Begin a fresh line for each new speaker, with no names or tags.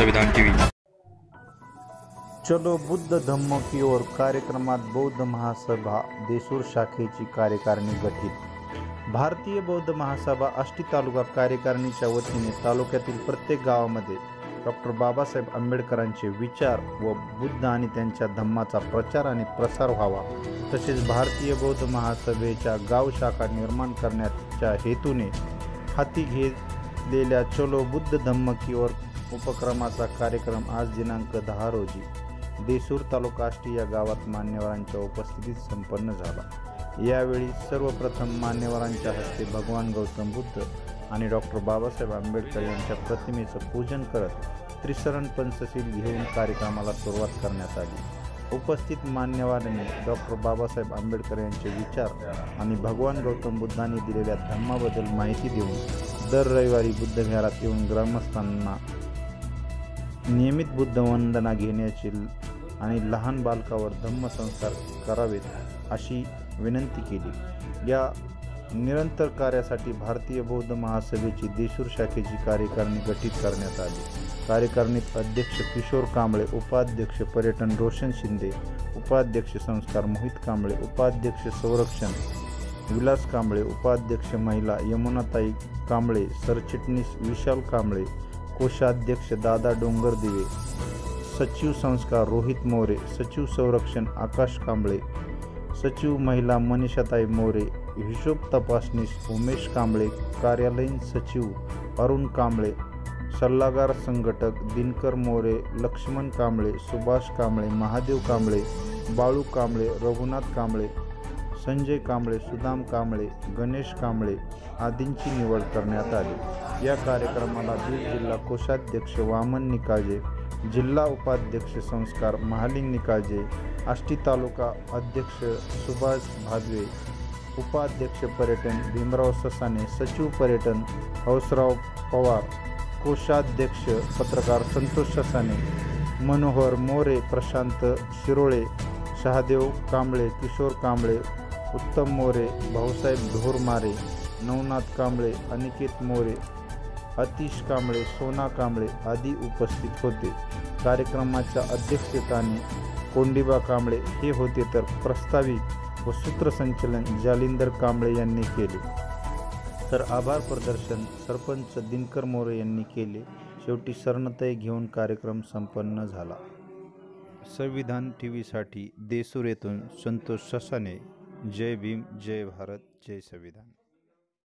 संविधान टीव्ही।
चलो बुद्ध धम्म की ओर कार्यक्रमात बौद्ध महासभा देसूर शाखेची कार्यकारिणी गठीत। भारतीय बौद्ध महासभा आष्टी तालुका कार्यकारिणीच्या वतीने तालुक्यातील प्रत्येक गावामध्ये डॉक्टर बाबासाहेब आंबेडकरांचे विचार व बुद्ध आणि त्यांच्या धम्माचा प्रचार आणि प्रसार व्हावा, तसेच भारतीय बौद्ध महासभेच्या गाव शाखा निर्माण करण्याच्या हेतूने हाती घेतलेल्या चलो बुद्ध धम्म की ओर उपक्रमाचा कार्यक्रम आज दिनांक 10 रोजी देसूर तालुका आष्टी या गावात मान्यवरांच्या उपस्थितीत संपन्न झाला। यावेळी सर्वप्रथम मान्यवरांच्या हस्ते भगवान गौतम बुद्ध आणि डॉक्टर बाबासाहेब आंबेडकर यांच्या प्रतिमेचं पूजन करत त्रिशरण पंचशील घेऊन कार्यक्रमाला सुरुवात करण्यात आली। उपस्थित मान्यवरांनी डॉक्टर बाबासाहेब आंबेडकर यांचे विचार आणि भगवान गौतम बुद्धांनी दिलेल्या धम्माबद्दल माहिती देऊन दर रविवारी बुद्धविहारात येऊन ग्रामस्थांना नियमित बुद्ध वंदना घेण्याची आणि लहान बालकावर धम्मसंस्कार करावेत अशी विनंती केली। या निरंतर कार्यासाठी भारतीय बौद्ध महासभेची देसूर शाखेची कार्यकारिणी गठीत करण्यात आली। कार्यकारिणीत अध्यक्ष किशोर कांबळे, उपाध्यक्ष पर्यटन रोशन शिंदे, उपाध्यक्ष संस्कार मोहित कांबळे, उपाध्यक्ष संरक्षण विलास कांबळे, उपाध्यक्ष महिला यमुनाताई कांबळे, सरचिटणीस विशाल कांबळे, कोषाध्यक्ष दादा डोंगरदिवे, सचिव संस्कार रोहित मोरे, सचिव संरक्षण आकाश कांबळे, सचिव महिला मनीषाताई मोरे, हिशोब तपासनीस उमेश कांबळे, कार्यालयीन सचिव अरुण कांबळे, सल्लागार संघटक दिनकर मोरे, लक्ष्मण कांबळे, सुभाष कांबळे, महादेव कांबळे, बाळू कांबळे, रघुनाथ कांबळे, संजय कांबळे, सुदाम कांबळे, गणेश कांबळे आदींची निवड करण्यात आली। या कार्यक्रमाला बीड जिल्हा कोषाध्यक्ष वामन निकाळजे, जिल्हा उपाध्यक्ष संस्कार महालिंग निकाळजे, आष्टी तालुका अध्यक्ष सुभाष भादवे, उपाध्यक्ष पर्यटन भीमराव ससाने, सचिव पर्यटन हौसराव पवार, कोषाध्यक्ष पत्रकार संतोष ससाने, मनोहर मोरे, प्रशांत शिरोळे, शहादेव कांबळे, किशोर कांबळे, उत्तम मोरे, भाऊसाहेब ढोरमारे, नवनाथ कांबळे, अनिकेत मोरे, अतिश कांबळे, सोना कांबळे आदी उपस्थित होते। कार्यक्रमाच्या अध्यक्षस्थानी कोंडिबा कांबळे हे होते, तर प्रस्ताविक व सूत्रसंचलन जालिंदर कांबळे यांनी केले, तर आभार प्रदर्शन सरपंच दिनकर मोरे यांनी केले। शेवटी शरणतय घेऊन कार्यक्रम संपन्न झाला। संविधान टीव्हीसाठी देसूर येथून संतोष ससाने। जय भीम, जय भारत, जय संविधान।